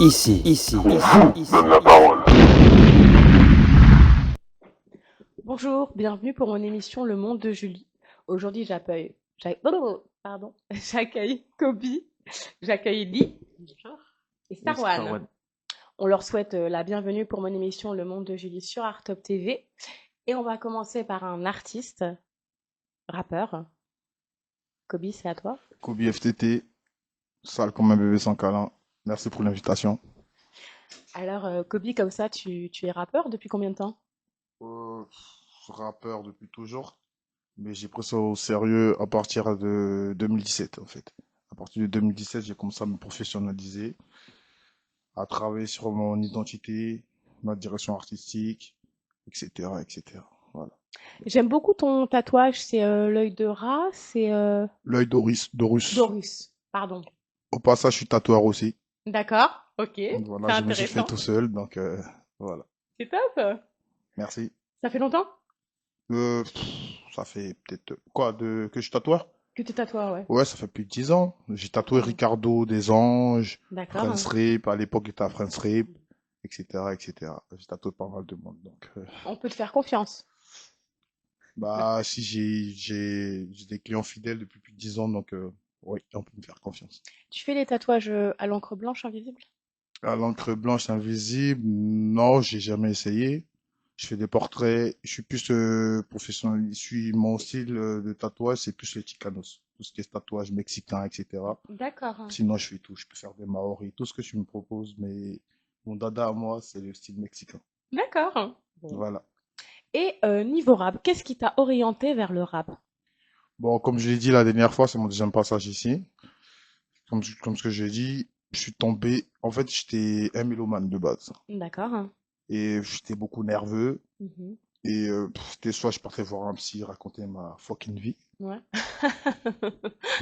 Donne la parole. Bonjour, bienvenue pour mon émission Le Monde de Julie. Aujourd'hui, j'accueille Kobe, j'accueille Lee bonjour, et Oui, c'est Starwan. Starwan. On leur souhaite la bienvenue pour mon émission Le Monde de Julie sur Artop TV. Et on va commencer par un artiste, rappeur. Kobe, c'est à toi. Kobe FTT, sale comme un bébé sans câlin. Merci pour l'invitation. Alors, Kobe, comme ça, tu es rappeur depuis combien de temps? Euh, Rappeur depuis toujours, mais j'ai pris ça au sérieux à partir de 2017 en fait. À partir de 2017, j'ai commencé à me professionnaliser, à travailler sur mon identité, ma direction artistique, etc., etc. Voilà. J'aime beaucoup ton tatouage, c'est l'œil de rat, c'est L'œil d'Horus. Dorus, pardon. Au passage, je suis tatoueur aussi. D'accord, ok, Voilà, c'est je me suis fait intéressant. tout seul, donc voilà. C'est top. Merci. Ça fait longtemps Ça fait peut-être quoi de que je tatoueur? que tu tatoues, ouais. Ouais, ça fait plus de 10 ans. J'ai tatoué Hmm. Ricardo des Anges, D'accord. Prince Rip, à l'époque il était à Prince Rip, etc., etc. J'ai tatoué pas mal de monde, donc On peut te faire confiance. bah si j'ai des clients fidèles depuis plus de 10 ans, donc oui, on peut me faire confiance. Tu fais les tatouages à l'encre blanche invisible? À l'encre blanche invisible, non, j'ai jamais essayé. Je fais des portraits, je suis plus professionnel, je suis mon style de tatouage, c'est plus les Chicanos, tout ce qui est tatouage mexicain, etc. D'accord. Sinon, je fais tout. Je peux faire des maoris, tout ce que tu me proposes, mais mon dada à moi, c'est le style mexicain. D'accord. Bon. Voilà. Et niveau rap, qu'est-ce qui t'a orienté vers le rap? Bon, comme je l'ai dit la dernière fois, c'est mon deuxième passage ici. Comme ce que j'ai dit, je suis tombé. En fait, j'étais un mélomane de base. D'accord. Et j'étais beaucoup nerveux. Mhm. Et c'était soit je partais voir un psy, raconter ma fucking vie. Ouais.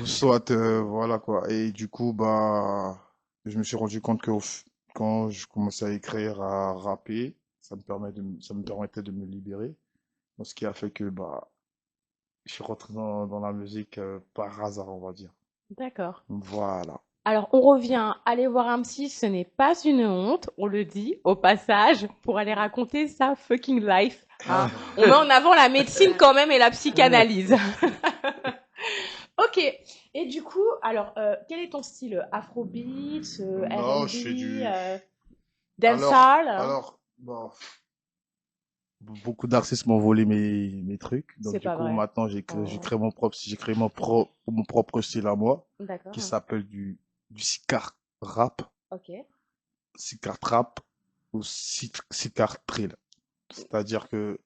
Ou soit, voilà quoi. Et du coup, bah, je me suis rendu compte quand je commençais à écrire, à rapper, ça me permettait de me libérer. Donc, ce qui a fait que bah, je suis rentré dans la musique par hasard, on va dire. D'accord. Voilà. Alors, on revient, aller voir un psy, ce n'est pas une honte, on le dit au passage, pour aller raconter sa fucking life. Hein. On met en avant la médecine quand même et la psychanalyse. Ok. Et du coup, alors, quel est ton style? Afrobeat, Non, je fais R&B, du. dancehall? Hein. Bon, beaucoup d'artistes m'ont volé mes trucs. Donc, C'est du pas coup, vrai. maintenant, Oh. j'ai créé mon propre style à moi, qui D'accord. s'appelle du sicar rap, Ok. sicar trap ou sicar drill. C'est-à-dire que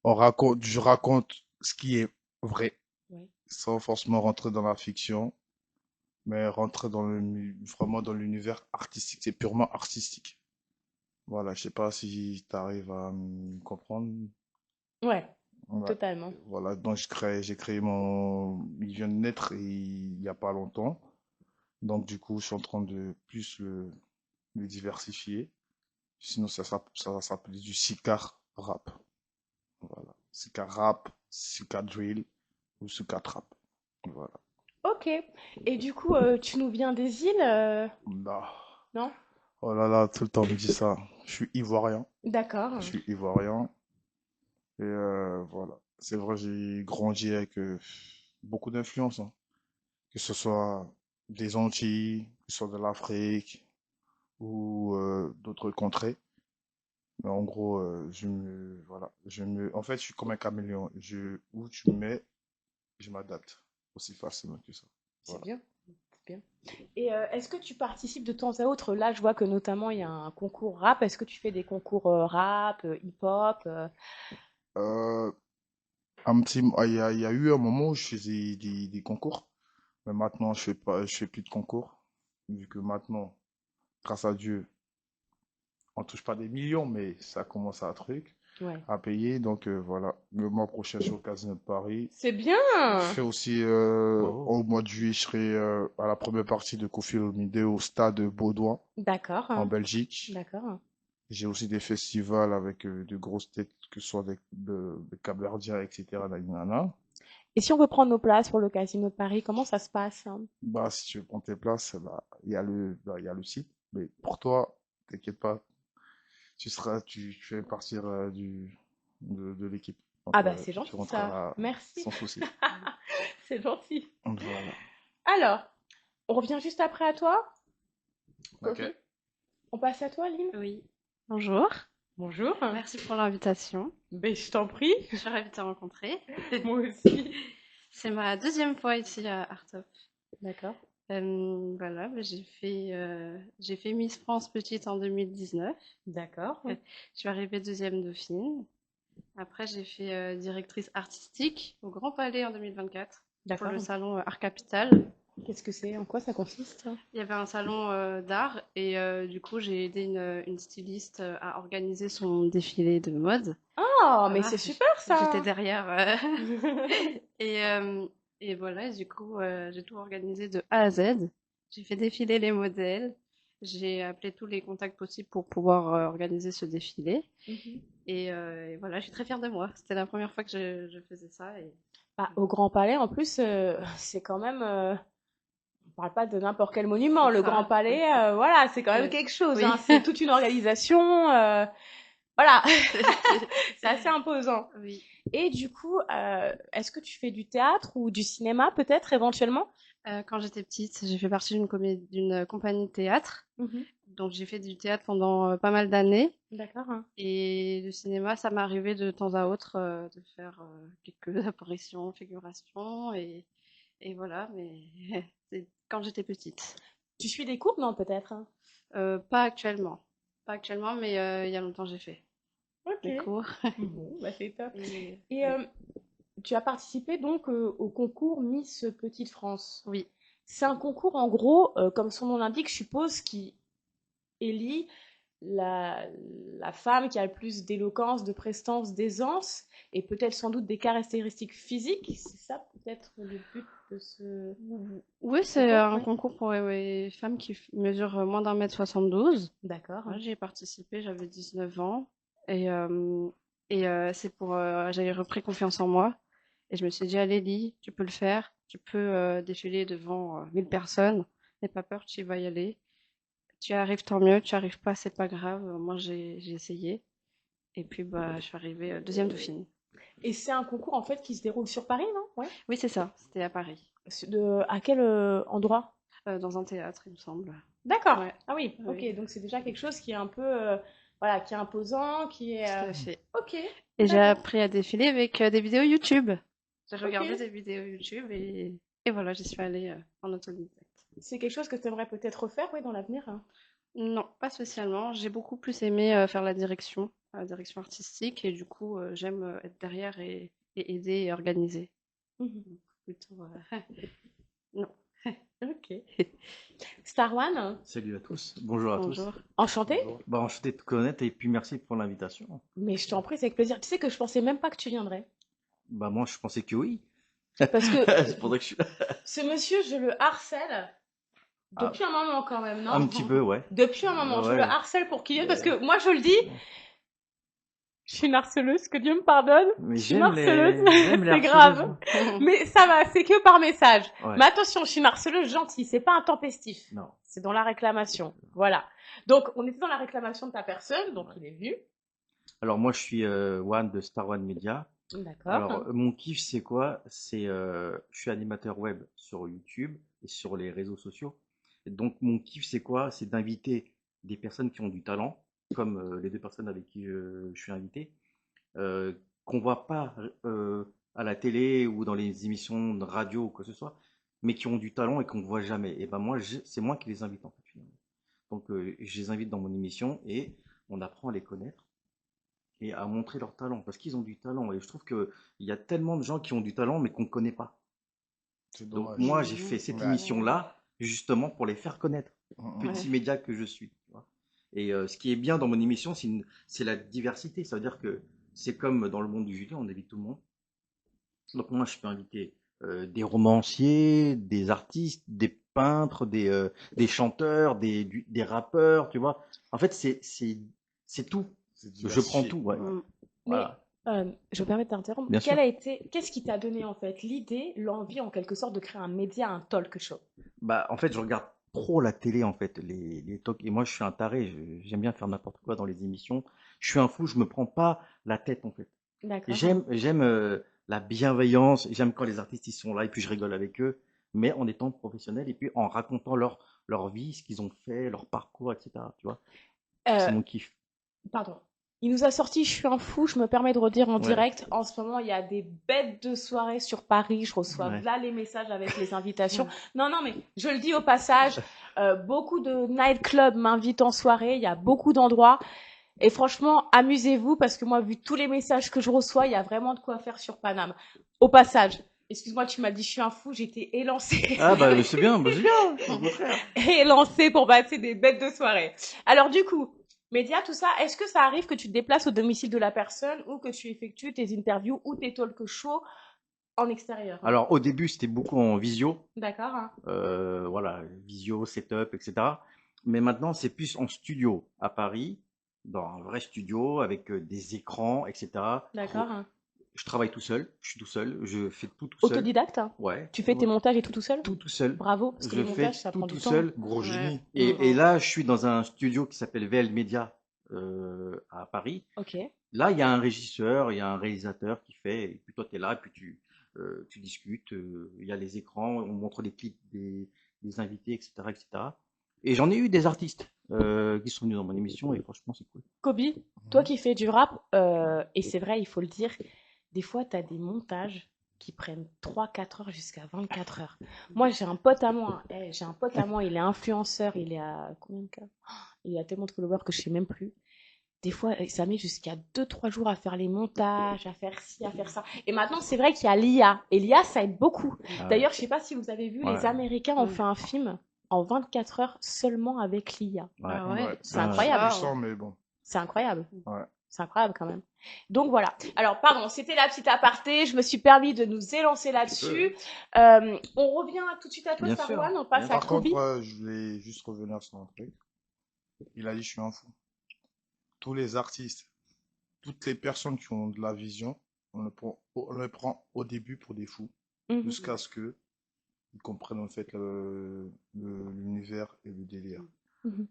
je raconte ce qui est vrai, Oui. sans forcément rentrer dans la fiction, mais rentrer vraiment dans l'univers artistique. C'est purement artistique. Voilà, je sais pas si tu arrives à me comprendre. Ouais, Ouais. totalement. Voilà, donc j'ai créé il vient de naître il y a pas longtemps. Donc du coup, je suis en train de plus le diversifier. Sinon, ça va s'appeler du sicar rap. Voilà. Sicar rap, sicar drill ou sicar trap. Voilà. Ok. Et du coup, tu nous viens des îles, Bah. non? Oh là là, tout le temps on me dit ça. Je suis ivoirien. Je D'accord. suis ivoirien. Et voilà. C'est vrai, j'ai grandi avec beaucoup d'influence, hein. Que ce soit des Antilles, que ce soit de l'Afrique ou d'autres contrées. Mais en gros, en fait, je suis comme un caméléon. Où tu me mets, je m'adapte aussi facilement que ça. C'est Voilà. bien. C'est bien. Et est-ce que tu participes de temps à autre? Là, je vois que notamment il y a un concours rap. Est-ce que tu fais des concours rap, hip-hop? Euh, il y a eu un moment où je faisais des concours, mais maintenant je fais plus de concours, vu que maintenant, grâce à Dieu, on touche pas des millions, mais ça commence à truc, Ouais. à payer. Donc voilà, le mois prochain, je suis au Casino de Paris. C'est bien. Je fais aussi, au mois de juillet, je serai à la première partie de Kofi Olomide au stade Baudouin, D'accord. en Belgique. D'accord. J'ai aussi des festivals avec de grosses têtes, que ce soit des Cap-Verdiens, etc. nanana. Et si on veut prendre nos places pour le Casino de Paris, comment ça se passe? Hein? Bah, si tu veux prendre tes places, bah, il y a le site. Mais pour toi, t'inquiète pas, tu fais partir de l'équipe. Ah Donc, bah c'est tu gentil ça. rentreras Merci. sans souci. C'est gentil. Donc, voilà. Alors, on revient juste après à toi, Ok. Coco. On passe à toi, Lynn. Oui. Bonjour. Bonjour. Merci pour l'invitation. Ben, je t'en prie. Je suis ravie de te rencontrer. Moi aussi. C'est ma deuxième fois ici à Artop. D'accord. Voilà, j'ai fait Miss France Petite en 2019. D'accord. Je suis arrivée deuxième dauphine. Après, j'ai fait directrice artistique au Grand Palais en 2024 pour D'accord. le salon Art Capital. Qu'est-ce que c'est? En quoi ça consiste? Il y avait un salon d'art et du coup, j'ai aidé une styliste à organiser son défilé de mode. Oh, mais Voilà. c'est super ça. J'étais derrière. Et, euh, et voilà, du coup, j'ai tout organisé de A à Z. J'ai fait défiler les modèles. J'ai appelé tous les contacts possibles pour pouvoir organiser ce défilé. Mhm. Et voilà, je suis très fière de moi. C'était la première fois que je faisais ça. Et... Bah, au Grand Palais, en plus, c'est quand même. On parle pas de n'importe quel monument. C'est Le ça. Grand Palais, voilà, c'est quand même Ouais. quelque chose. Oui. Hein. C'est toute une organisation. Voilà, c'est assez imposant. Oui. Et du coup, est-ce que tu fais du théâtre ou du cinéma, peut-être, éventuellement? Quand j'étais petite, j'ai fait partie d'une compagnie de théâtre. Donc j'ai fait du théâtre pendant pas mal d'années. D'accord. Et le cinéma, ça m'est arrivé de temps à autre de faire quelques apparitions, figurations. Et voilà, mais c'est quand j'étais petite. Tu suis des cours, non, peut-être? Pas actuellement. Pas actuellement, mais il y a longtemps j'ai fait des Ok. cours. Bon, bah c'est top. Et, Et tu as participé donc au concours Miss Petite France. oui, C'est un concours, en gros, comme son nom l'indique, je suppose, qui élit la, la femme qui a le plus d'éloquence, de prestance, d'aisance, et peut-être sans doute des caractéristiques physiques. C'est ça peut-être le but de ce oui, c'est concours? un Ouais. concours pour les femmes qui mesurent moins d'1,72 m. D'accord. Ouais, j'y ai participé, j'avais 19 ans. Et, c'est pour. J'avais repris confiance en moi. Et je me suis dit, allez, Lee, tu peux le faire. Tu peux défiler devant 1000 personnes. N'aie pas peur, tu vas y aller. Tu arrives, tant mieux. Tu arrives pas, c'est pas grave. Moi, j'ai essayé. Et puis, bah, je suis arrivée deuxième dauphine. Et c'est un concours en fait qui se déroule sur Paris, non? Ouais. Oui, c'est ça. C'était à Paris, À quel endroit? dans un théâtre, il me semble. D'accord. Ouais, Ah oui, ok. oui, Donc c'est déjà quelque chose qui est un peu, voilà, qui est imposant, qui est. tout à fait. Ok. Et j'ai D'accord. appris à défiler avec des vidéos YouTube. J'ai Ok. regardé des vidéos YouTube et voilà, j'y suis allée en autodidacte. C'est quelque chose que tu aimerais peut-être refaire, oui, dans l'avenir, hein. Non, pas spécialement. J'ai beaucoup plus aimé faire la direction artistique, et du coup, j'aime être derrière et aider et organiser. Mhm. Donc, plutôt, non. Ok. Star One, Salut à tous, bonjour à tous. Bonjour. enchanté. Bonjour. Bah, enchanté de te connaître et puis merci pour l'invitation. Mais je t'en prie, c'est avec plaisir. Tu sais que je pensais même pas que tu viendrais. Bah, moi je pensais que oui. Parce que C'est pour ça que je suis là. ce monsieur, je le harcèle Ah, depuis un moment quand même, non? un petit peu, ouais. Depuis un moment, je le Ouais. harcèle pour qu'il vienne parce que moi, je le dis, je suis une harceleuse, que Dieu me pardonne. Mais Je suis une j'aime harceleuse, les c'est grave. harceleuses. Mais ça va, c'est que par message. Ouais. Mais attention, je suis une harceleuse gentille, c'est pas intempestif. Non. C'est dans la réclamation. Voilà. Donc, on était dans la réclamation de ta personne, donc il est venu. Alors moi je suis One de Star One Media. D'accord. Alors mon kiff c'est quoi? Je suis animateur web sur YouTube et sur les réseaux sociaux. Et donc mon kiff c'est quoi? C'est d'inviter des personnes qui ont du talent, comme les deux personnes avec qui je suis invité, qu'on voit pas à la télé ou dans les émissions de radio ou quoi que ce soit, mais qui ont du talent et qu'on ne voit jamais. Et ben moi, c'est moi qui les invite en fait, finalement. Donc je les invite dans mon émission et on apprend à les connaître et à montrer leur talent parce qu'ils ont du talent. Et je trouve qu'il y a tellement de gens qui ont du talent mais qu'on ne connaît pas. C'est Donc dommage. moi, j'ai fait cette Ouais. émission-là justement pour les faire connaître, Ouais. petit média que je suis. Tu vois. Et ce qui est bien dans mon émission, c'est la diversité. Ça veut dire que c'est comme dans le monde du jeu, on invite tout le monde. Donc moi, je peux inviter des romanciers, des artistes, des peintres, des chanteurs, des rappeurs, tu vois. En fait, c'est tout. C'est Je prends diversifié. tout, ouais. Mm. Mais Voilà. je me permets de t'interrompre. Bien sûr. Qu'est-ce qui t'a donné en fait l'idée, l'envie en quelque sorte de créer un média, un talk show? Bah, en fait, je regarde trop la télé en fait, les talks. Et moi, je suis un taré, j'aime bien faire n'importe quoi dans les émissions. Je suis un fou, je me prends pas la tête en fait. D'accord. J'aime la bienveillance, j'aime quand les artistes ils sont là et puis je rigole avec eux, mais en étant professionnel et puis en racontant leur vie, ce qu'ils ont fait, leur parcours, etc. Tu vois, Euh, c'est mon kiff. Pardon. Il nous a sorti Je suis un fou, je me permets de redire en Ouais. direct. En ce moment, il y a des bêtes de soirées sur Paris. Je reçois Ouais. là les messages avec les invitations. Non, mais je le dis au passage, beaucoup de nightclubs m'invitent en soirée. Il y a beaucoup d'endroits. Et franchement, amusez-vous parce que moi, vu tous les messages que je reçois, il y a vraiment de quoi faire sur Paname. Au passage, excuse-moi, tu m'as dit je suis un fou, j'étais élancée. Ah bah c'est bien, au contraire. Élancée pour passer des bêtes de soirée. Alors du coup, médias, tout ça, est-ce que ça arrive que tu te déplaces au domicile de la personne ou que tu effectues tes interviews ou tes talk shows en extérieur? Alors au début, c'était beaucoup en visio. D'accord. Hein. Voilà, visio, setup, etc. Mais maintenant, c'est plus en studio à Paris, dans un vrai studio avec des écrans, etc. D'accord. Hein. Je travaille tout seul, je suis tout seul, je fais tout seul. Autodidacte. Hein. Ouais. Tu fais tes montages et tout seul. Tout seul. Bravo, parce que Je les fais montages, ça prend tout du temps. seul. Gros génie. Et là, je suis dans un studio qui s'appelle VL Media à Paris. Ok. Là, il y a un régisseur, il y a un réalisateur qui fait, et puis toi, tu es là, et puis tu discutes, il y a les écrans, on montre les clips des invités, etc., etc. Et j'en ai eu des artistes qui sont venus dans mon émission, et franchement, c'est cool. Kobe, toi qui fais du rap, et c'est vrai, il faut le dire, des fois, tu as des montages qui prennent 3-4 heures jusqu'à 24 heures. Moi, j'ai un pote à moi, il est influenceur, il est à combien de cas? Il a tellement de followers que je sais même plus. Des fois, ça met jusqu'à 2-3 jours à faire les montages, à faire ci, à faire ça. Et maintenant, c'est vrai qu'il y a l'IA. Et l'IA, ça aide beaucoup. D'ailleurs, je sais pas si vous avez vu, les Américains ont fait un film en 24 heures seulement avec l'IA. C'est incroyable. Mais bon. C'est incroyable. Ouais. C'est incroyable quand même. Donc voilà. Alors, pardon, c'était la petite aparté. Je me suis permis de nous élancer là-dessus. On revient tout de suite à toi, Bien Sarwan. sûr. On passe à Par Kobe. contre, je voulais juste revenir sur un truc. Il a dit, je suis un fou. Tous les artistes, toutes les personnes qui ont de la vision, on les prend au début pour des fous, jusqu'à ce que ils comprennent en fait l'univers et le délire.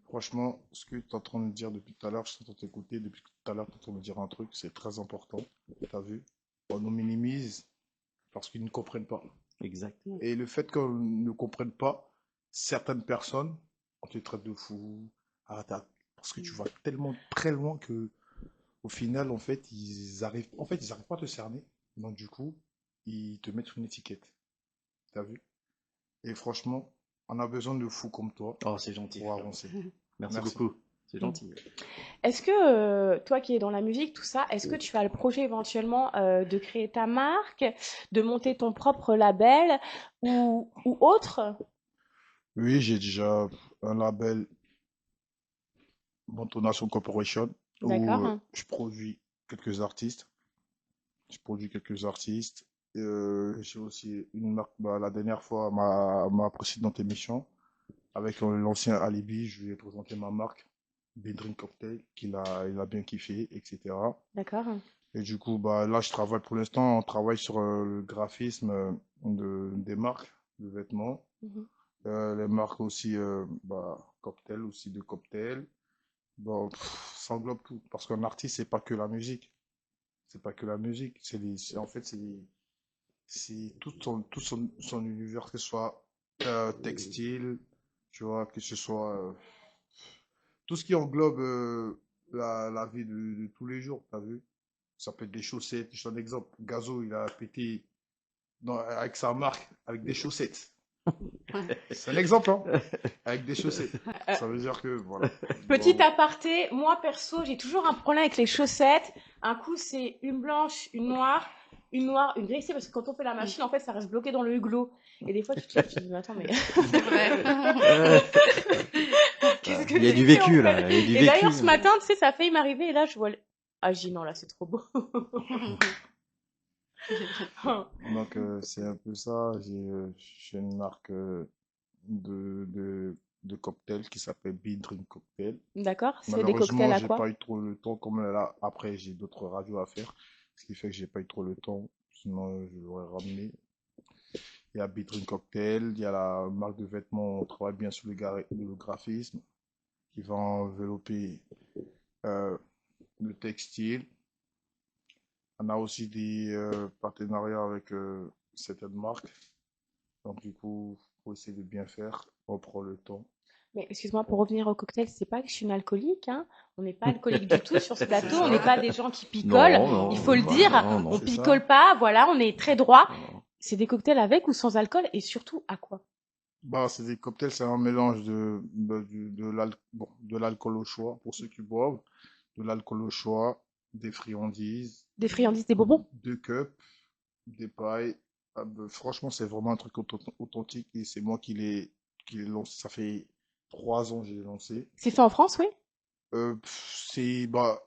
Franchement, ce que tu es en train de dire depuis tout à l'heure, je suis en train de t'écouter, depuis tout à l'heure, tu es en train de me dire un truc, c'est très important. Tu as vu? On nous minimise parce qu'ils ne comprennent pas. Exactement. Et le fait qu'on ne comprenne pas, certaines personnes, on te traite de fou, parce que tu vas tellement très loin que au final, en fait, ils arrivent pas à te cerner. Donc, du coup, ils te mettent une étiquette. T'as vu? Et franchement, on a besoin de fous comme toi Oh, c'est gentil. pour avancer. Merci beaucoup. C'est gentil. Est-ce que toi qui es dans la musique, tout ça, est-ce que tu as le projet éventuellement de créer ta marque, de monter ton propre label ou autre? Oui, j'ai déjà un label, Montonation Corporation, où D'accord. je produis quelques artistes. J'ai aussi une marque, la dernière fois, ma précédente émission, avec l'ancien Alibi, je lui ai présenté ma marque, Drink Cocktail, il a bien kiffé, etc. D'accord. Et du coup, là, pour l'instant, on travaille sur le graphisme des marques de vêtements. Les marques aussi, cocktail, aussi de cocktail. Bon, ça englobe tout. Parce qu'un artiste, c'est pas que la musique. C'est pas que la musique. En fait, c'est son univers, que ce soit textile, tu vois, que ce soit tout ce qui englobe la vie de tous les jours, t'as vu? Ça peut être des chaussettes. Je donne un exemple. Gazo, il a pété avec sa marque, avec des chaussettes. C'est un exemple, hein? Avec des chaussettes. Ça veut dire que, voilà. Petit aparté, moi perso, j'ai toujours un problème avec les chaussettes. Un coup, c'est une blanche, une noire, une grise, c'est parce que quand on fait la machine, en fait, ça reste bloqué dans le hublot. Et des fois, tu te dis, mais attends, mais. C'est vrai. Qu'est-ce que Il y a j'ai du fait, en vécu, fait là. Il y a du Et vécu. d'ailleurs, ce matin, tu sais, ça a failli m'arriver, et là, je vois. Ah, je dis non, là, c'est trop beau. Donc, c'est un peu ça. J'ai une marque de cocktail qui s'appelle Be Drink Cocktail. D'accord, c'est des cocktails Malheureusement, à j'ai quoi? pas eu trop le temps, comme là, après, j'ai d'autres radios à faire, ce qui fait que j'ai pas eu trop le temps. Sinon, je l'aurais ramené. Il y a Bittering Cocktail, il y a la marque de vêtements, on travaille bien sur le graphisme qui va envelopper euh, le textile. On a aussi des partenariats avec certaines marques. Donc, du coup, pour essayer de bien faire, on prend le temps. Mais excuse-moi, pour revenir au cocktail, c'est pas que je suis une alcoolique, hein. On n'est pas alcoolique du tout sur ce C'est plateau. On n'est ça. pas des gens qui picolent. Non, Il non, faut le bah, dire. non, non. On C'est ça. picole pas. Voilà, on est très droit. Non. C'est des cocktails avec ou sans alcool et surtout à quoi? Bah, c'est des cocktails, c'est un mélange de l'alcool au choix pour ceux qui boivent, de l'alcool au choix, des friandises, Des friandises, des bonbons? 2 cups, des pailles. Ah, bah, franchement, c'est vraiment un truc authentique et c'est moi qui l'ai lancé. Ça fait 3 ans que j'ai lancé. C'est fait en France, oui?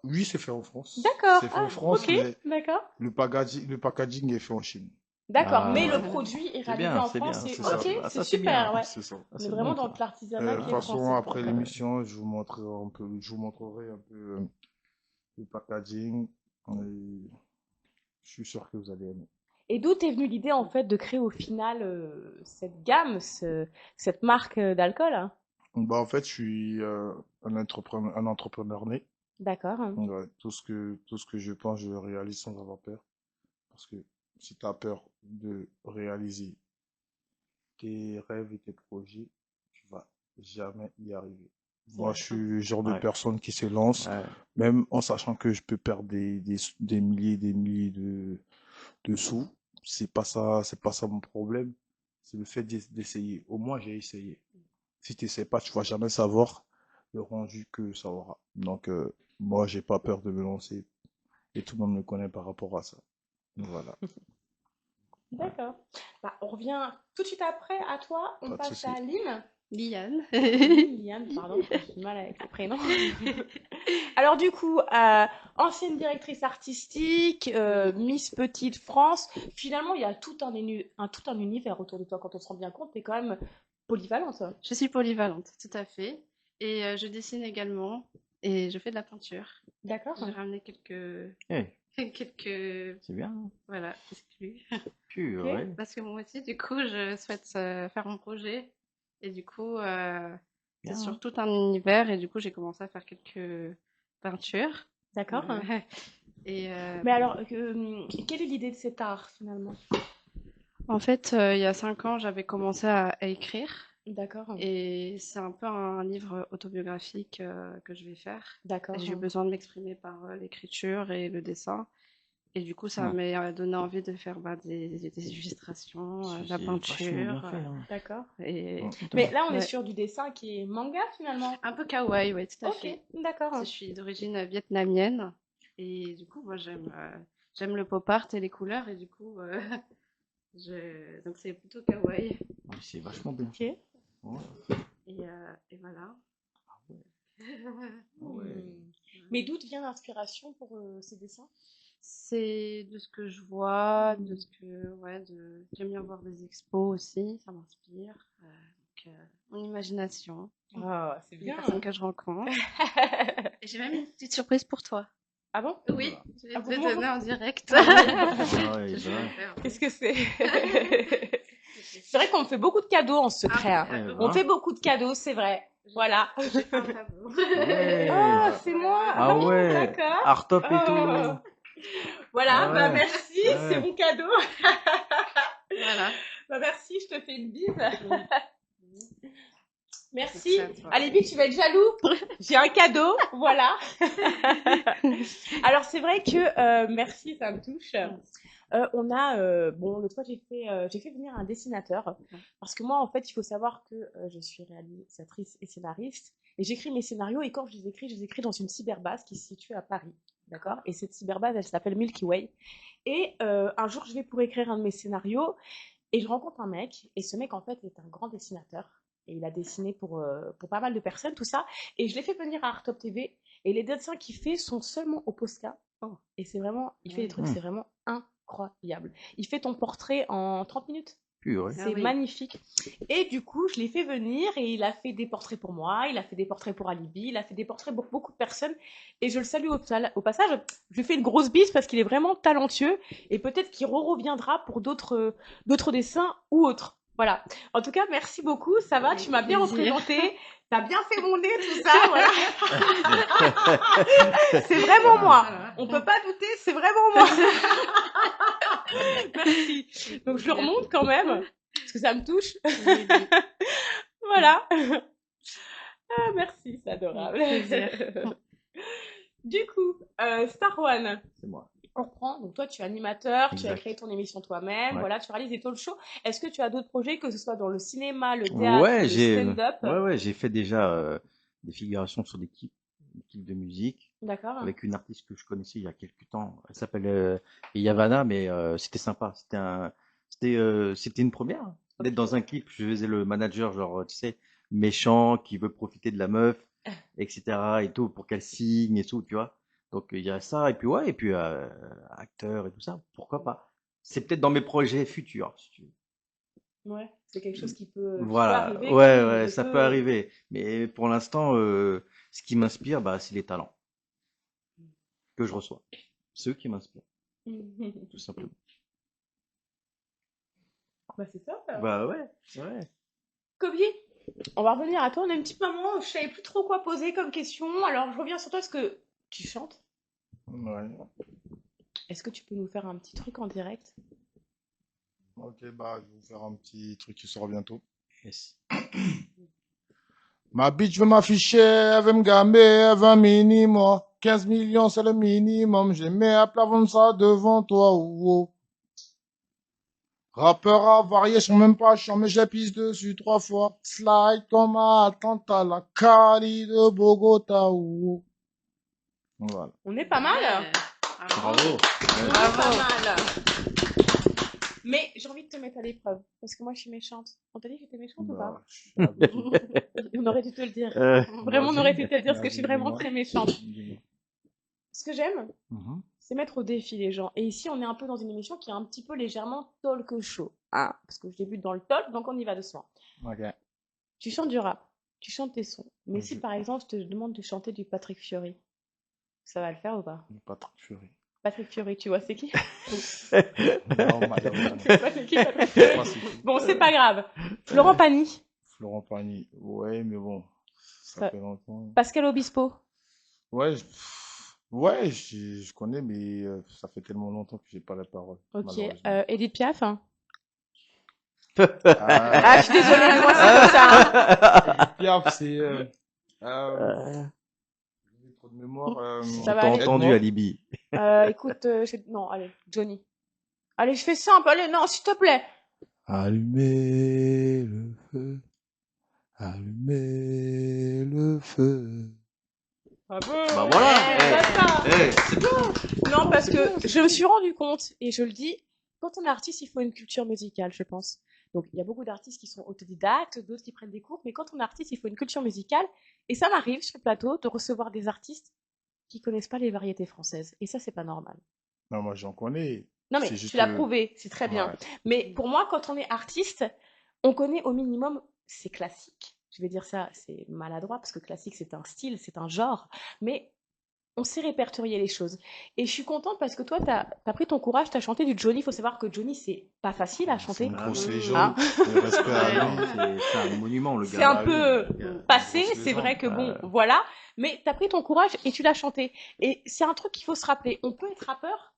Oui, c'est fait en France. D'accord. C'est fait Ah, en France, ok. mais D'accord. le packaging est fait en Chine. D'accord. Mais le Ah, produit est c'est réalisé bien, en c'est France. bien. C'est Ok, ça. Ah, c'est ça, c'est super, bien. ouais. C'est ça. Ah, On est c'est vraiment bon, dans ça. l'artisanat De qui toute est façon, français. après l'émission, je vous montrerai un peu le packaging. Et je suis sûr que vous allez aimer. Et d'où est venue l'idée, en fait, de créer au final cette gamme, cette marque d'alcool, hein? Bah, en fait, je suis un entrepreneur né. D'accord. Ouais, tout ce que je pense, je le réalise sans avoir peur. Parce que si tu as peur de réaliser tes rêves et tes projets, tu vas jamais y arriver. C'est Moi, vrai. je suis le genre de Ouais, personne qui se lance, ouais. même en sachant que je peux perdre des milliers et des milliers de sous. C'est pas ça mon problème. C'est le fait d'essayer. Au moins, j'ai essayé. Si tu n'essaies pas, tu vas jamais savoir le rendu que ça aura. Donc, moi, j'ai pas peur de me lancer et tout le monde me connaît par rapport à ça. Voilà, D'accord. Bah, on revient tout de suite après à toi. On pas de passe souci. à Lynn. Liane. Oui, Liane, pardon, j'ai du mal avec les prénoms. Alors du coup, ancienne directrice artistique, Miss Petite France, finalement il y a tout un univers autour de toi quand on se rend bien compte, t'es quand même polyvalente. Je suis polyvalente, tout à fait. Et je dessine également. Et je fais de la peinture. D'accord? J'ai ramené quelques, Eh, quelques, c'est bien. voilà, exclus. Puis, Ok. ouais. Parce que moi aussi, du coup, je souhaite faire un projet. Et du coup, c'est Bien. sur tout un univers. Et du coup, j'ai commencé à faire quelques peintures. D'accord. Et Mais alors, quelle est l'idée de cet art finalement? en fait, il y a 5 ans, j'avais commencé à écrire. D'accord. Et c'est un peu un livre autobiographique que je vais faire. D'accord. J'ai eu besoin de m'exprimer par l'écriture et le dessin. Et du coup, ça Ouais. m'a donné envie de faire des illustrations, de la C'est vachement bien peinture. fait, hein. D'accord. Et Mais là, on est ouais, sur du dessin qui est manga finalement. un peu kawaii, ouais, tout à Ok, fait. d'accord. Je suis d'origine vietnamienne. Et du coup, moi, j'aime le pop art et les couleurs. Et du coup, donc c'est plutôt kawaii. Ouais, c'est vachement bien Ok. fait. Ouais. Et voilà. Ouais. Mais d'où vient l'inspiration pour ces dessins? C'est de ce que je vois, de ce que, ouais, j'aime bien voir des expos aussi, ça m'inspire. Mon imagination, Ah, c'est les bien. personnes que je rencontre. Et j'ai même une petite surprise pour toi. Ah bon? Oui, je vais Ah, te le pour moi? donner en direct. Ouais, Que je bah, vais faire. Qu'est-ce que c'est? C'est vrai qu'on me fait beaucoup de cadeaux en secret, hein. ouais, On bah. fait beaucoup de cadeaux, c'est vrai. Voilà. J'ai fait un tableau. Ouais. Ah, c'est moi. Ah ouais. D'accord. Art top et Oh. tout. Voilà, Ah bah ouais. merci, Ouais. c'est mon cadeau. Voilà. Bah merci, je te fais une bise. Merci. C'est à toi. Allez, vite, tu vas être jaloux. J'ai un cadeau, voilà. Alors c'est vrai que merci, ça me touche. On a bon, l'autre fois j'ai fait venir un dessinateur parce que moi en fait il faut savoir que je suis réalisatrice et scénariste et j'écris mes scénarios et quand je les écris dans une cyberbase qui se situe à Paris, d'accord? Et cette cyberbase elle s'appelle Milky Way et un jour je vais pour écrire un de mes scénarios et je rencontre un mec et ce mec en fait est un grand dessinateur et il a dessiné pour pas mal de personnes tout ça et je l'ai fait venir à Art Top TV et les dessins qu'il fait sont seulement au Posca. Et c'est vraiment, il fait des trucs, c'est vraiment incroyable. Il fait ton portrait en 30 minutes. Pur, ouais. Ah C'est oui. magnifique. Et du coup, je l'ai fait venir et il a fait des portraits pour moi, il a fait des portraits pour Alibi, il a fait des portraits pour beaucoup de personnes. Et je le salue au passage. Je lui fais une grosse bise parce qu'il est vraiment talentueux et peut-être qu'il reviendra pour d'autres dessins ou autres. Voilà. En tout cas, merci beaucoup. Ça va, Avec tu m'as bien plaisir. représenté. T'as bien fait mon nez, tout ça. Voilà. C'est vraiment moi. On peut pas douter, c'est vraiment moi. Merci. Donc je le remonte quand même parce que ça me touche. Oui, oui. Voilà. Ah, merci, c'est adorable. Avec plaisir. Du coup, Star One, C'est moi. on reprend. Donc toi, tu es animateur, tu as Exact. créé ton émission toi-même, Ouais. voilà, tu réalises des talk shows. Est-ce que tu as d'autres projets, que ce soit dans le cinéma, le théâtre, Ouais, le stand-up? j'ai fait déjà des figurations sur des clips de musique D'accord. avec une artiste que je connaissais il y a quelques temps. Elle s'appelle Yavanna, mais c'était sympa. C'était une première d'être dans un clip. Je faisais le manager, genre, tu sais, méchant, qui veut profiter de la meuf, etc. et tout, pour qu'elle signe et tout, tu vois. Donc il y a ça, et puis ouais, et puis acteur et tout ça, pourquoi pas. C'est peut-être dans mes projets futurs, si tu veux. Ouais, c'est quelque chose qui peut Voilà, arriver ouais, comme ouais, il ça peut peut. arriver. Mais pour l'instant, ce qui m'inspire, bah, c'est les talents que je reçois. Ceux qui m'inspirent, tout simplement. Bah, c'est ça. Bah ouais, ouais. Kobi, on va revenir à toi. On a une petite moment, je savais plus trop quoi poser comme question. Alors, je reviens sur toi parce que tu chantes. Ouais. Est-ce que tu peux nous faire un petit truc en direct? Ok, bah, je vais vous faire un petit truc qui sort bientôt. Yes. Ma bitch veut m'afficher, elle veut me gamer, elle veut un minimum. 15 millions, c'est le minimum. Je les mets à plat vendre ça devant toi. Oh, oh. Rappeur avarié, sont même pas chiants, mais je les pisse dessus 3 fois. Slide comme à Atlanta, la Cali de Bogota. Oh, oh. Voilà. On est pas mal. Ouais. Bravo. On est Bravo. pas mal. Mais j'ai envie de te mettre à l'épreuve parce que moi je suis méchante. On t'a dit que j'étais méchante ou pas? Bah, je suis habitué. On aurait dû te le dire. Euh, Vraiment, on Vas-y. aurait dû te le dire parce que je suis Vas-y, vraiment dis-moi. très méchante. Dis-moi. Ce que j'aime, mhm. c'est mettre au défi les gens. Et ici, on est un peu dans une émission qui est un petit peu légèrement talk show. Ah, parce que je débute dans le talk, donc on y va doucement. Ok. Tu chantes du rap, tu chantes tes sons. Mais si Ok. par exemple, je te demande de chanter du Patrick Fiori, ça va le faire ou pas? Patrick Fury. Patrick Fiori, tu vois, c'est qui? Non, malheureusement. Tu vois, c'est qui Patrick Je sais Fiori? pas c'est qui. Bon, c'est pas grave. Florent Pagny, Florent Pagny. Ouais, mais bon, ça Ça- fait longtemps. Pascal Obispo. Ouais, ouais, je connais, mais ça fait tellement longtemps que j'ai pas la parole, Ok. malheureusement. Edith Piaf. Hein. Ah, Ah, je suis désolée, mais moi c'est comme ça. Hein. Edith Piaf, c'est j'ai trop de mémoire. Ça va T'as aller. entendu aide-moi. Alibi. Écoute, non, allez, Johnny. Allez, je fais simple. Allez, non, s'il te plaît. Allumez le feu, allumez le feu. Bravo. Bah voilà. Basta. C'est bien. Non, parce que je me suis rendu compte, et je le dis, quand on est artiste, il faut une culture musicale, je pense. Donc, il y a beaucoup d'artistes qui sont autodidactes, d'autres qui prennent des cours, mais quand on est artiste, il faut une culture musicale. Et ça m'arrive sur le plateau de recevoir des artistes qui connaissent pas les variétés françaises. Et ça, c'est pas normal. Non, moi j'en connais. Non, mais C'est tu juste l'as que. prouvé, c'est très bien. Ouais. Mais pour moi, quand on est artiste, on connaît au minimum, c'est classique. Je vais dire ça, c'est maladroit, parce que classique, c'est un style, c'est un genre. Mais on sait répertorier les choses. Et je suis contente parce que toi, t'as pris ton courage, t'as chanté du Johnny. Il faut savoir que Johnny, c'est pas facile à C'est chanter. une grosse Ah, légende. Hein Le respect à Ouais, lui. non, c'est un monument, le C'est gars. un Ah peu oui. passé, Grosse c'est vrai que bon, légende. voilà. Mais t'as pris ton courage et tu l'as chanté. Et c'est un truc qu'il faut se rappeler. On peut être rappeur,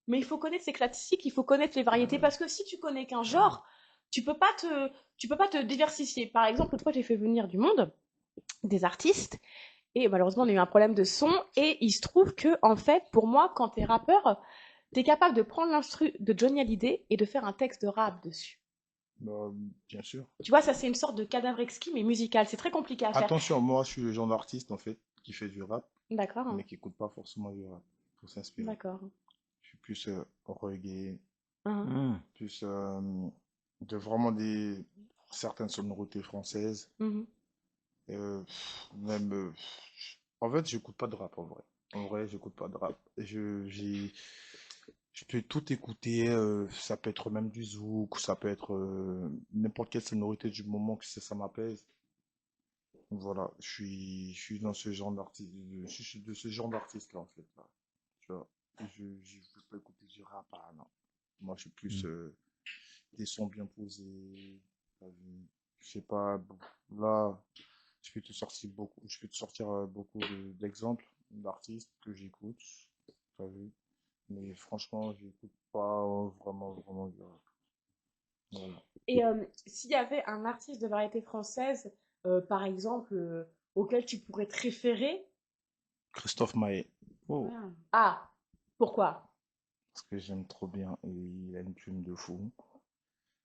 mais il faut connaître ses classiques, il faut connaître les variétés. Parce que si tu connais qu'un genre, tu peux pas te diversifier. Par exemple, l'autre fois, j'ai fait venir du monde, des artistes, et malheureusement, on a eu un problème de son. Et il se trouve que, en fait, pour moi, quand t'es rappeur, t'es capable de prendre l'instru de Johnny Hallyday et de faire un texte de rap dessus. Bah, bien sûr. Tu vois, ça, c'est une sorte de cadavre exquis, mais musical. C'est très compliqué à faire. Attention, moi je suis le genre d'artiste en fait qui fait du rap, D'accord. mais qui écoute pas forcément du rap pour s'inspirer. D'accord. Je suis plus reggae, Mhm. plus de vraiment des certaines sonorités françaises. Mhm. Même, en fait, j'écoute pas de rap en vrai. En vrai, j'écoute pas de rap. Je peux tout écouter, ça peut être même du zouk, ça peut être n'importe quelle sonorité du moment que ça m'apaise. Voilà, je suis dans ce genre d'artiste, je suis de ce genre d'artiste-là, en fait, là. Tu vois, je peux écouter du rap, ah non. Moi, je suis plus des sons bien posés, t'as vu. Je sais pas, bon, là, je peux te sortir beaucoup d'exemples d'artistes que j'écoute, t'as vu. Mais franchement, j'écoute pas vraiment, vraiment du rap. Voilà. Et s'il y avait un artiste de variété française, par exemple, auquel tu pourrais te référer, Christophe Maé, Oh, Ah. ah, pourquoi? parce que j'aime trop bien et il a une plume de fou.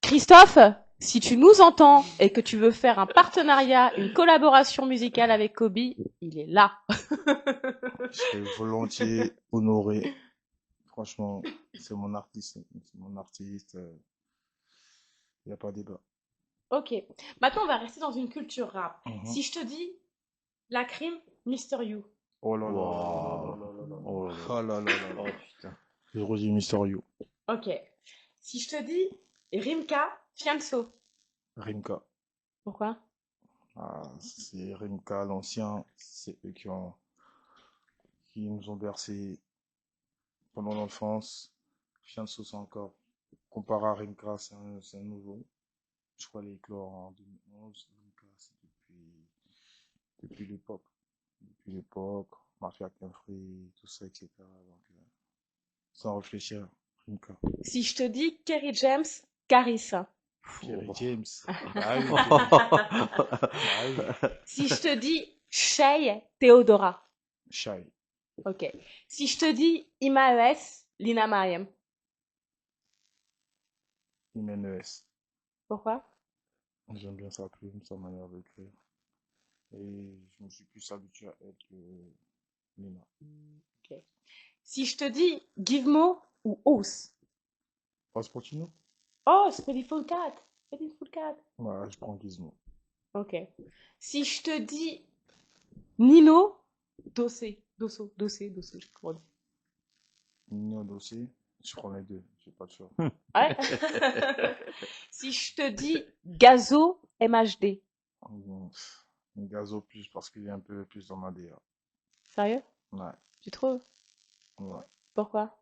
Christophe, si tu nous entends et que tu veux faire un partenariat, une collaboration musicale avec Kobe, il est là. Je serais volontiers honoré. Franchement, c'est mon artiste. C'est mon artiste. Il n'y a pas débat. Ok. Maintenant, on va rester dans une culture rap. Mhm. Si je te dis la crime, Mister You. Oh là là là wow. là là là là là là. Oh là là. Oh là là là Oh là. putain. Le Roger Mysterio. Ok. Si je te dis Rimka, Fianso. Rimka. Pourquoi? Ah, c'est Rimka, l'ancien. C'est eux qui nous ont bercé pendant l'enfance. Fianso, c'est encore. Comparé à Rimka, c'est un nouveau. Je crois les éclore en 2011. Rimka, c'est depuis l'époque. Depuis l'époque, Mafia Free, tout ça, etc. Donc, sans réfléchir, Rimka. Si je te dis Kerry James, Carissa. Kerry Oh. James. Bah oui, Kerry. Bah oui. Si je te dis Shay, Theodora. Shy. Ok. Si je te dis Imaes, Lina Mariam. Jiménez. Pourquoi? J'aime bien sa plume, sa manière d'écrire. Et je me suis plus habitué à elle que Lina. Ok. Si je te dis Gizmo ou Ous. Passeportino? Oh, Spediful Cat. Spediful Cat. Ouais, je prends Gizmo. Ok. Si je te dis Nino, Dossé. Dossé, je sais comment on dit. Nino aussi, je prends les deux, j'ai pas de choix. Ouais. Si je te dis Gazo, MHD. Bon, Gazo plus parce qu'il est un peu plus dans ma DA. Sérieux? Ouais, Tu trouves? ouais. Pourquoi?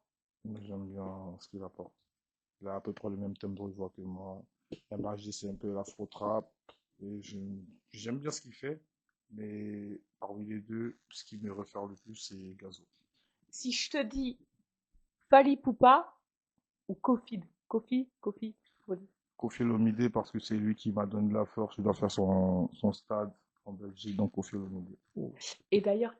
J'aime bien ce qu'il apporte. Il a à peu près le même tempo de voix que moi. MHD, c'est un peu l'afro-trap. Et j'aime bien ce qu'il fait. Mais parmi les deux, ce qui me réfère le plus, c'est Gazo. Si je te dis Fali Poupa ou Kofid. Kofi, faut dire. Kofi Olomide, parce que c'est lui qui m'a donné la force. Il doit faire son stade en Belgique, donc Kofi Olomide. Et d'ailleurs,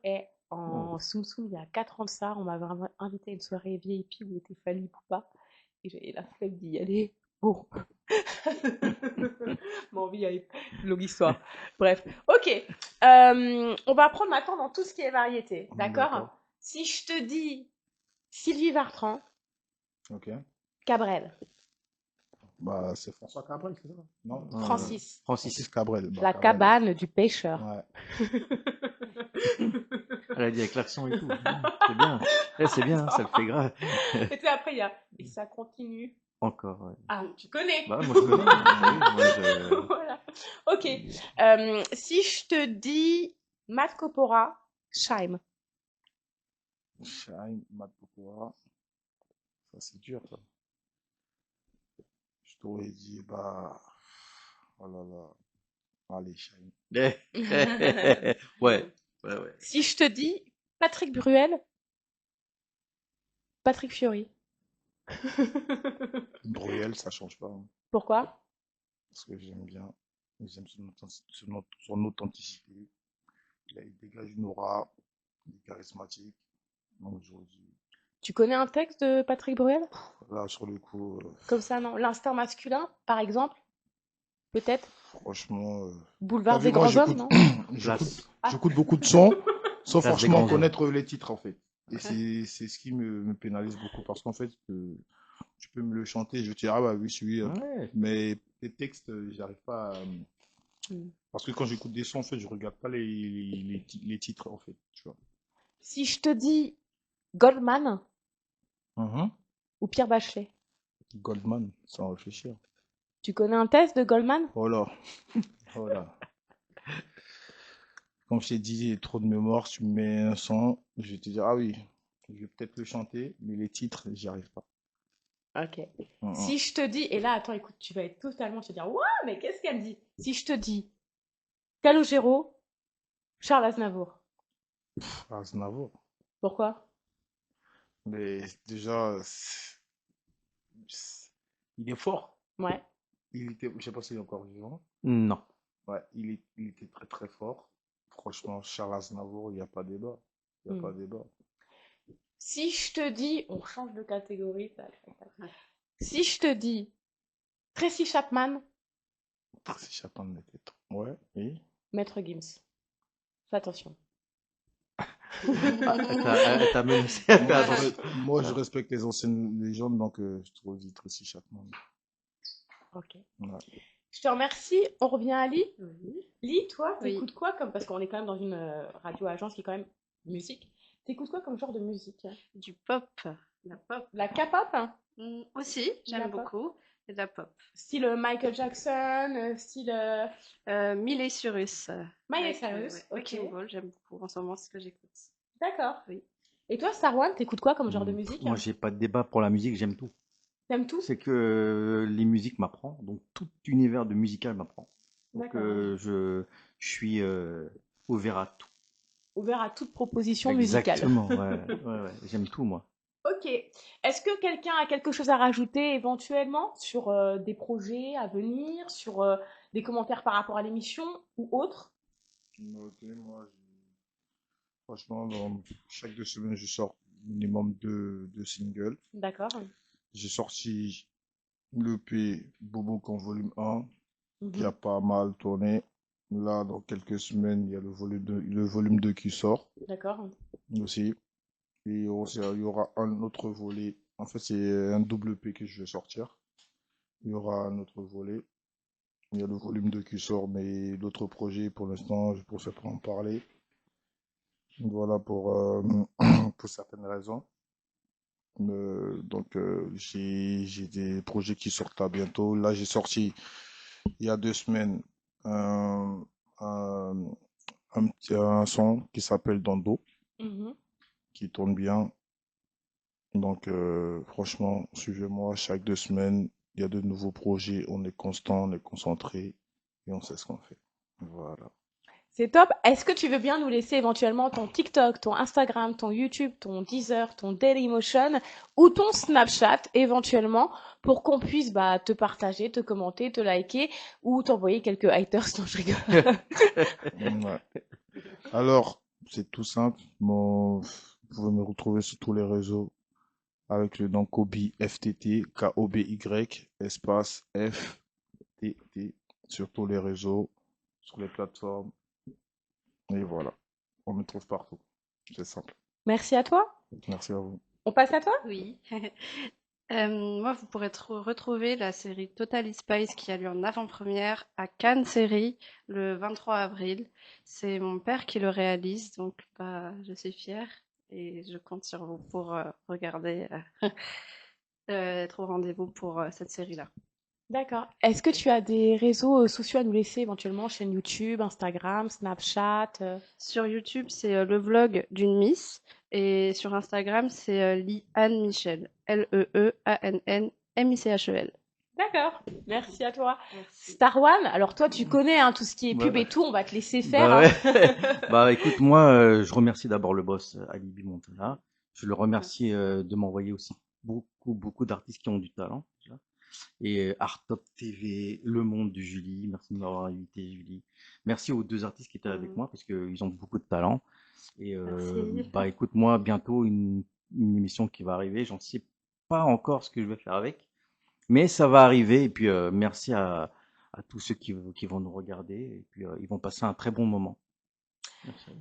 en Soum Soum, il y a 4 ans de ça, on m'avait invité à une soirée VIP où était Fali Poupa. Et j'avais la flemme d'y aller. Bon. Mon envie d'y aller. Longue histoire. Bref. Ok. On va prendre maintenant dans tout ce qui est variété. D'accord? D'accord. Si je te dis Sylvie Vartran, Ok. Cabrel, Bah, c'est François Cabrel, c'est ça? Non? Francis, Francis Cabrel. Bah, la Cabrel. cabane du pêcheur. Ouais. Elle a dit avec l'accent et tout. C'est bien. Eh, c'est bien, ça le fait grave. Et tu sais, après, il y a et ça continue. Encore, ouais. Ah, tu connais. Bah, moi je connais. Oui, moi je. Voilà. Ok. Si je te dis Matt Copora, Scheim. Shine, Matt Pokora. Ça, c'est dur, ça. Je t'aurais dit, bah. Oh là là. Allez, Shine. Ouais, ouais. Si je te dis Patrick Bruel, Patrick Fiori. Bruel, ça change pas, hein, Pourquoi? parce que j'aime bien. J'aime son authenticité. Il dégage une aura. Il est charismatique. Donc, j'aurais dit. Tu connais un texte de Patrick Bruel? Là, sur le coup, Comme ça, non. L'instinct masculin, par exemple? Peut-être? franchement. Boulevard T'as des vu, moi, grands hommes, non? Place. j'écoute beaucoup de sons, sans Place des franchement grands hommes. connaître les titres, en fait. Et c'est ce qui me pénalise beaucoup, parce qu'en fait, tu peux me le chanter, je vais te dire, ah bah oui, celui-là. Ouais. Mais les textes, j'arrive pas à. Hmm. Parce que quand j'écoute des sons, en fait, je regarde pas les titres, en fait, tu vois. Si je te dis Goldman Mhm. ou Pierre Bachelet? Goldman, sans réfléchir. Tu connais un test de Goldman? Oh là, oh là. Comme je t'ai dit, j'ai trop de mémoire. Si tu me mets un son, je vais te dire, ah oui, je vais peut-être le chanter, mais les titres, j'y arrive pas. Ok. Mm. Si je te dis, et là, attends, écoute, tu vas être totalement te dire, ouah, mais qu'est-ce qu'elle me dit? Si je te dis Calogero, Charles Aznavour. Aznavour. Pourquoi? Mais déjà, il est fort. Ouais. Je sais pas s'il est encore vivant. Non. Ouais, il était très très fort. Franchement, Charles Aznavour, il n'y a pas débat. Il n'y a Hmm. pas débat. Si je te dis, on change de catégorie, tac, tac, tac. Si je te dis Tracy Chapman, Tracy Chapman était trop. Ouais, et Maître Gims. Fais attention. Elle t'a menacé à faire moi, attention. moi, je respecte les anciennes légendes, donc je trouve dit Tracy Chapman. Ok. Ouais. Je te remercie. On revient à Lee. Oui. Lee, toi, Oui. t'écoutes quoi comme parce qu'on est quand même dans une radio-agence qui est quand même musique. T'écoutes quoi comme genre de musique? Du pop. La pop. La K-pop, hein? Aussi, La j'aime pop. beaucoup. Et de la pop. Style Michael Jackson, style Miley Cyrus. Miley Avec, Cyrus, ouais, ok. Wrecking Ball, j'aime beaucoup. En ce moment, c'est ce que j'écoute. D'accord. Oui. Et toi, Sarwan, t'écoutes quoi comme genre de musique? Moi, j'ai pas de débat pour la musique, j'aime tout. T'aimes tout? C'est que les musiques m'apprend, donc tout univers de musical m'apprend. Donc D'accord. je suis ouvert à tout. Ouvert à toute proposition musicale. Exactement, ouais, j'aime tout moi. Ok. Est-ce que quelqu'un a quelque chose à rajouter éventuellement sur des projets à venir, sur des commentaires par rapport à l'émission ou autre? Ok, moi, franchement, chaque 2 semaines, je sors minimum deux singles. D'accord. J'ai sorti l'EP Bobo Con volume 1, qui Mhm. a pas mal tourné. Là, dans quelques semaines, il y a le volume 2 qui sort D'accord. aussi. Et aussi, il y aura un autre volet. En fait, c'est un double EP que je vais sortir. Il y aura un autre volet. Il y a le volume 2 qui sort, mais d'autres projets, pour l'instant, je préfère pas en parler. Voilà pour certaines raisons. Donc, j'ai des projets qui sortent à bientôt. Là, j'ai sorti il y a 2 semaines un, un, un son qui s'appelle Dondo, Mhm. qui tourne bien. Donc, franchement, suivez-moi chaque 2 semaines. Il y a de nouveaux projets. On est constant, on est concentré et on sait ce qu'on fait. Voilà. C'est top. Est-ce que tu veux bien nous laisser éventuellement ton TikTok, ton Instagram, ton YouTube, ton Deezer, ton Dailymotion ou ton Snapchat éventuellement pour qu'on puisse te partager, te commenter, te liker ou t'envoyer quelques haters. Non, je rigole. Ouais. Alors, c'est tout simple. Vous pouvez me retrouver sur tous les réseaux avec le nom Kobi FTT, Koby, espace FTT, sur tous les réseaux, sur les plateformes. Et voilà, on me trouve partout. C'est simple. Merci à toi. Merci à vous. On passe à toi? Oui. Moi, vous pourrez retrouver la série Totally Spice qui a lieu en avant-première à Cannes Série le 23 avril. C'est mon père qui le réalise, donc je suis fière et je compte sur vous pour regarder, être au rendez-vous pour cette série-là. D'accord. Est-ce que tu as des réseaux sociaux à nous laisser éventuellement, chaîne YouTube, Instagram, Snapchat? Sur YouTube, c'est le vlog d'une Miss et sur Instagram, c'est Lianne Michel. Leeannmichel. D'accord. Merci à toi. Merci. Star One, alors toi tu connais tout ce qui est pub Ouais. et tout, on va te laisser faire. Bah hein. ouais. Bah écoute, moi je remercie d'abord le boss Ali Montana. Je le remercie de m'envoyer aussi beaucoup d'artistes qui ont du talent. Déjà. Et Art Top TV, Le Monde de Julie, merci de m'avoir invité Julie. Merci aux 2 artistes qui étaient avec moi parce qu'ils ont beaucoup de talent. Et Merci. bah écoute, moi bientôt une émission qui va arriver, j'en sais pas encore ce que je vais faire avec, mais ça va arriver. Et puis merci à tous ceux qui vont nous regarder et puis ils vont passer un très bon moment. Merci.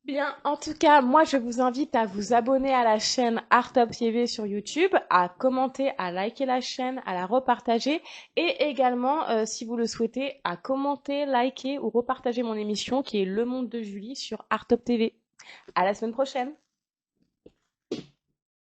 Bien, en tout cas, moi je vous invite à vous abonner à la chaîne Art Top TV sur YouTube, à commenter, à liker la chaîne, à la repartager et également, si vous le souhaitez, à commenter, liker ou repartager mon émission qui est Le Monde de Julie sur Art Top TV. À la semaine prochaine.